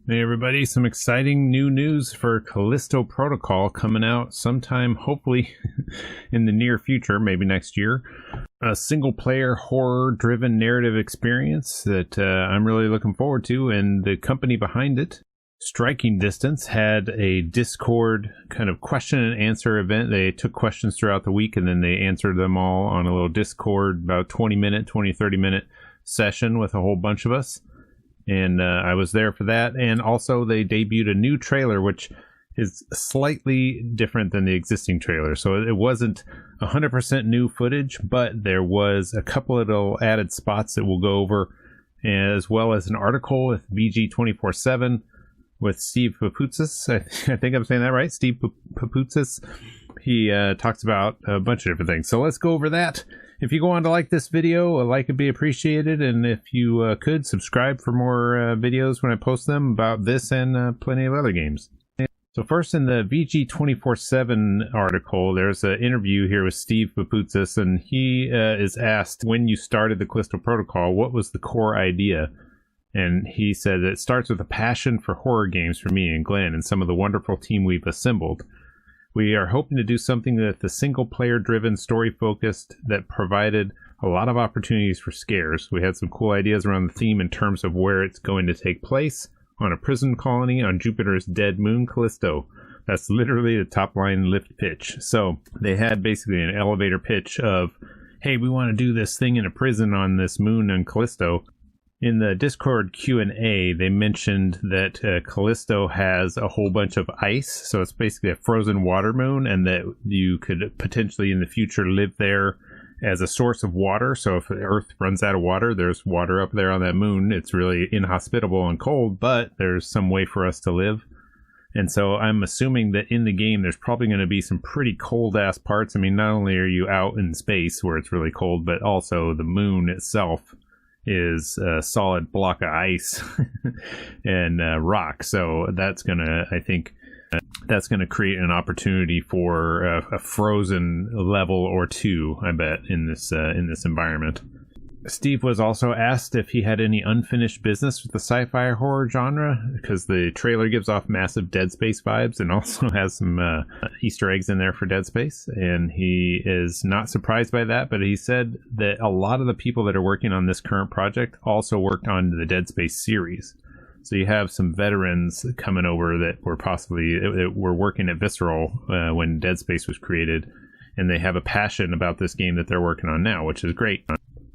Hey everybody, some exciting new news for Callisto Protocol coming out sometime, hopefully in the near future, maybe next year. A single player horror driven narrative experience that I'm really looking forward to, and the company behind it, Striking Distance, had a Discord kind of question and answer event. They took questions throughout the week and then they answered them all on a little Discord, about 30 minute session with a whole bunch of us. And I was there for that. And also they debuted a new trailer, which is slightly different than the existing trailer. So it wasn't 100% new footage, but there was a couple of little added spots that we'll go over, as well as an article with VG247 with Steve Papoutsis. I think I'm saying that right, Steve Papoutsis. He talks about a bunch of different things. So let's go over that. If you go on to like this video, a like would be appreciated. And if you could, subscribe for more videos when I post them about this and plenty of other games. So first, in the VG247 article, there's an interview here with Steve Papoutsis, and he is asked, when you started the Callisto Protocol, what was the core idea? And he said, it starts with a passion for horror games for me and Glenn and some of the wonderful team we've assembled. We are hoping to do something that the single-player driven, story-focused, that provided a lot of opportunities for scares. We had some cool ideas around the theme in terms of where it's going to take place, on a prison colony on Jupiter's dead moon, Callisto. That's literally the top-line lift pitch. So they had basically an elevator pitch of, hey, we want to do this thing in a prison on this moon on Callisto. In the Discord Q&A, they mentioned that Callisto has a whole bunch of ice, so it's basically a frozen water moon, and that you could potentially in the future live there as a source of water. So if the Earth runs out of water, there's water up there on that moon. It's really inhospitable and cold, but there's some way for us to live. And so I'm assuming that in the game, there's probably going to be some pretty cold-ass parts. I mean, not only are you out in space where it's really cold, but also the moon itself is a solid block of ice and rock. So that's gonna, I think, that's gonna create an opportunity for a frozen level or two, I bet, in this environment. Steve was also asked if he had any unfinished business with the sci-fi horror genre, because the trailer gives off massive Dead Space vibes and also has some Easter eggs in there for Dead Space. And he is not surprised by that, but he said that a lot of the people that are working on this current project also worked on the Dead Space series. So you have some veterans coming over that were working at Visceral when Dead Space was created, and they have a passion about this game that they're working on now, which is great.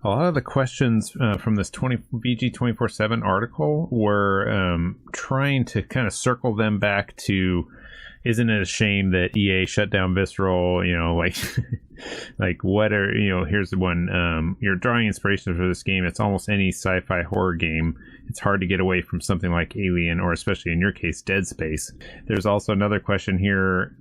A lot of the questions from this VG247 article were trying to kind of circle them back to, isn't it a shame that EA shut down Visceral? You know, like what are, here's the one, you're drawing inspiration for this game. It's almost any sci-fi horror game. It's hard to get away from something like Alien, or especially in your case, Dead Space. There's also another question here.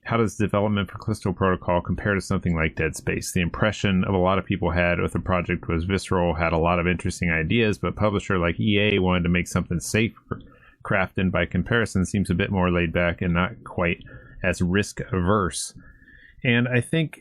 How does development for Callisto Protocol compare to something like Dead Space? The impression of a lot of people had with the project was Visceral had a lot of interesting ideas, but publisher like EA wanted to make something safer. Crafton, by comparison, seems a bit more laid back and not quite as risk averse. And I think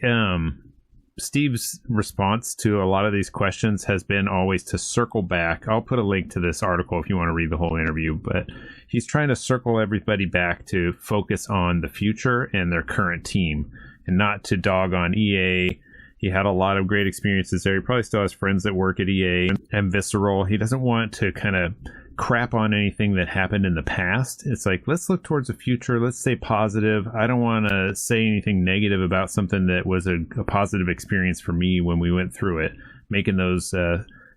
Steve's response to a lot of these questions has been always to circle back. I'll put a link to this article if you want to read the whole interview, but he's trying to circle everybody back to focus on the future and their current team and not to dog on EA. He had a lot of great experiences there. He probably still has friends that work at EA and Visceral. He doesn't want to kind of crap on anything that happened in the past. It's like, let's look towards the future. Let's stay positive. I don't want to say anything negative about something that was a positive experience for me when we went through it. Making those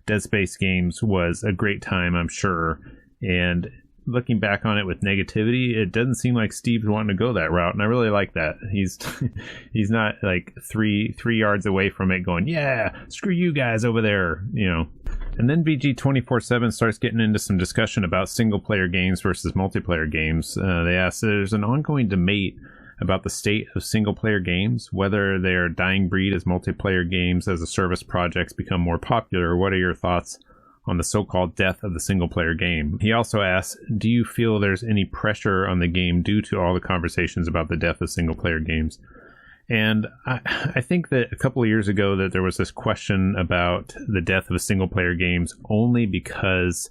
Dead Space games was a great time, I'm sure. And looking back on it with negativity, it doesn't seem like Steve's wanting to go that route, and I really like that. He's not like three yards away from it going, yeah, screw you guys over there, And then VG247 starts getting into some discussion about single-player games versus multiplayer games. They asked, there's an ongoing debate about the state of single-player games, whether they are dying breed as multiplayer games as the service projects become more popular. What are your thoughts on the so-called death of the single-player game? He also asks, do you feel there's any pressure on the game due to all the conversations about the death of single-player games? And I think that a couple of years ago that there was this question about the death of single-player games only because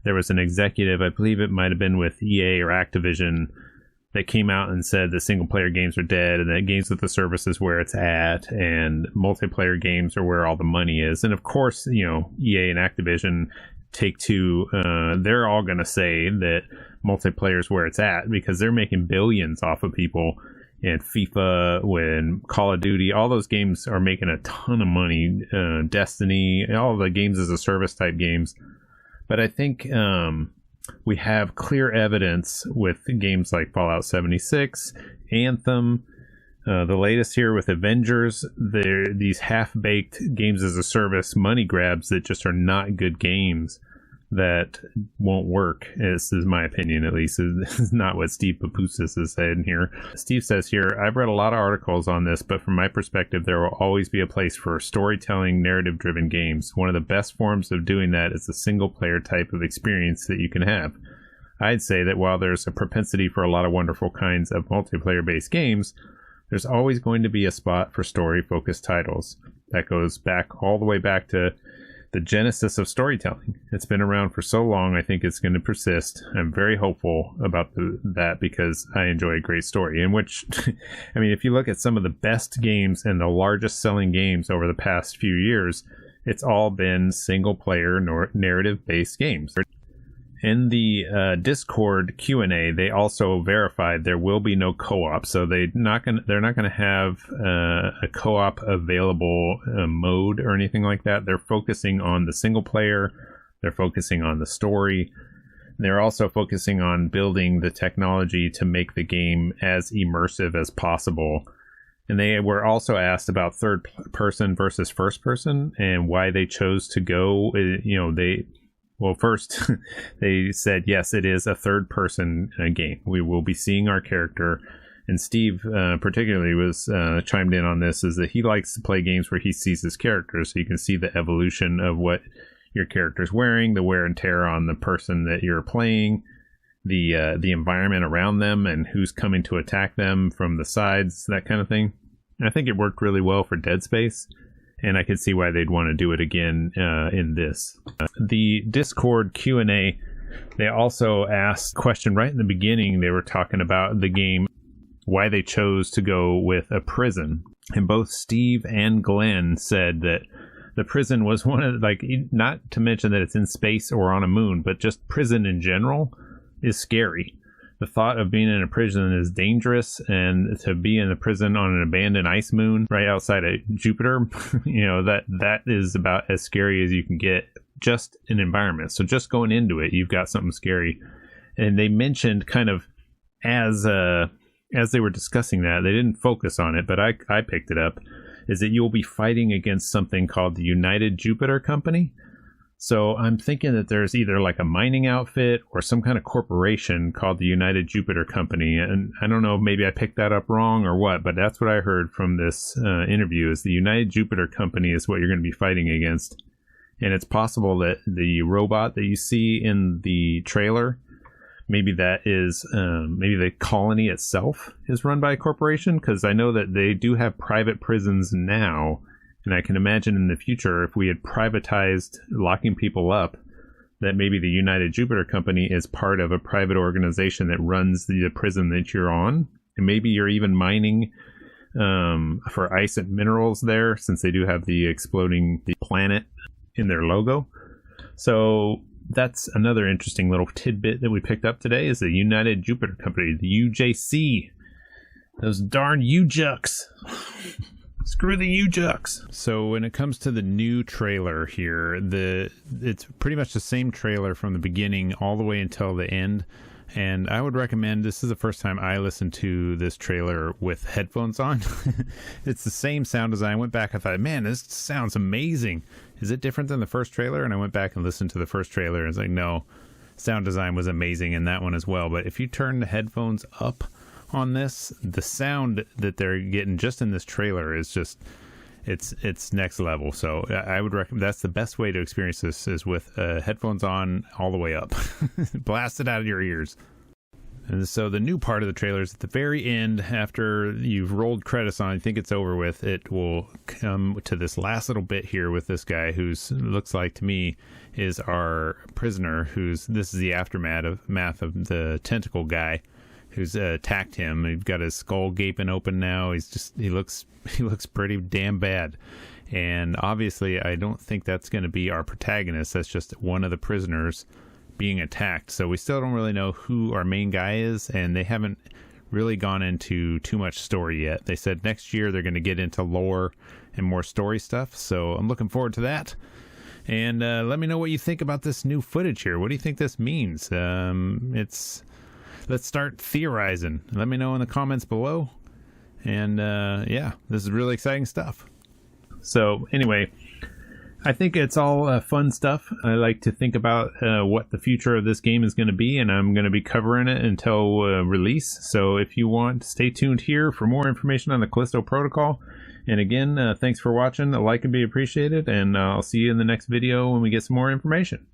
there was an executive, I believe it might have been with EA or Activision, that came out and said that single player games are dead and that games with the service is where it's at and multiplayer games are where all the money is. And of course, you know, EA and Activision, Take-Two, they're all going to say that multiplayer is where it's at because they're making billions off of people. And FIFA, when Call of Duty, all those games are making a ton of money. Destiny, all the games as a service type games. But I think we have clear evidence with games like Fallout 76, Anthem, the latest here with Avengers. They're these half-baked games as a service money grabs that just are not good games that won't work. This is my opinion, at least. This is not what Steve Papoussis is saying here. Steve says here, I've read a lot of articles on this, but from my perspective, there will always be a place for storytelling, narrative-driven games. One of the best forms of doing that is the single-player type of experience that you can have. I'd say that while there's a propensity for a lot of wonderful kinds of multiplayer-based games, there's always going to be a spot for story-focused titles. That goes back all the way back to the genesis of storytelling. It's been around for so long, I think it's going to persist. I'm very hopeful about that because I enjoy a great story. In which, I mean, if you look at some of the best games and the largest selling games over the past few years, it's all been single-player narrative-based games. In the Discord Q&A, they also verified there will be no co-op, so they're not going to have a co-op available mode or anything like that. They're focusing on the single player. They're focusing on the story. They're also focusing on building the technology to make the game as immersive as possible. And they were also asked about third person versus first person and why they chose to go. Well, first, they said, yes, it is a third-person game. We will be seeing our character. And Steve particularly was chimed in on this, is that he likes to play games where he sees his character, so you can see the evolution of what your character's wearing, the wear and tear on the person that you're playing, the environment around them, and who's coming to attack them from the sides, that kind of thing. And I think it worked really well for Dead Space. And I could see why they'd want to do it again in this. The Discord Q&A, they also asked a question right in the beginning. They were talking about the game, why they chose to go with a prison. And both Steve and Glenn said that the prison was one of, like, not to mention that it's in space or on a moon, but just prison in general is scary. The thought of being in a prison is dangerous, and to be in a prison on an abandoned ice moon right outside of Jupiter, that is about as scary as you can get, just an environment. So just going into it, you've got something scary. And they mentioned kind of as they were discussing that, they didn't focus on it, but I picked it up, is that you'll be fighting against something called the United Jupiter Company. So I'm thinking that there's either like a mining outfit or some kind of corporation called the United Jupiter Company. And I don't know, maybe I picked that up wrong or what, but that's what I heard from this interview, is the United Jupiter Company is what you're going to be fighting against. And it's possible that the robot that you see in the trailer, maybe that is, maybe the colony itself is run by a corporation, because I know that they do have private prisons now. And I can imagine in the future, if we had privatized locking people up, that maybe the United Jupiter Company is part of a private organization that runs the prison that you're on. And maybe you're even mining for ice and minerals there, since they do have the exploding planet in their logo. So that's another interesting little tidbit that we picked up today, is the United Jupiter Company, the UJC. Those darn UJUCs. Screw the UJUCs. So when it comes to the new trailer here, it's pretty much the same trailer from the beginning all the way until the end. And I would recommend, this is the first time I listened to this trailer with headphones on. It's the same sound design. I went back, I thought, man, this sounds amazing. Is it different than the first trailer? And I went back and listened to the first trailer, and it's like, no, sound design was amazing in that one as well. But if you turn the headphones up on this, the sound that they're getting just in this trailer is just, it's next level. So I would recommend, that's the best way to experience this, is with headphones on all the way up. Blast it out of your ears. And so the new part of the trailer is at the very end, after you've rolled credits on, I think it's over with, it will come to this last little bit here with this guy who's, looks like to me, is our prisoner, this is the aftermath of the tentacle guy who's attacked him. He's got his skull gaping open now. He looks pretty damn bad. And obviously I don't think that's going to be our protagonist. That's just one of the prisoners being attacked. So we still don't really know who our main guy is, and they haven't really gone into too much story yet. They said next year they're going to get into lore and more story stuff, so I'm looking forward to that. And let me know what you think about this new footage here. What do you think this means? Let's start theorizing. Let me know in the comments below. And yeah, this is really exciting stuff. So anyway, I think it's all fun stuff. I like to think about what the future of this game is going to be, and I'm going to be covering it until release. So if you want, stay tuned here for more information on the Callisto protocol. And again, thanks for watching. A like would be appreciated, and I'll see you in the next video when we get some more information.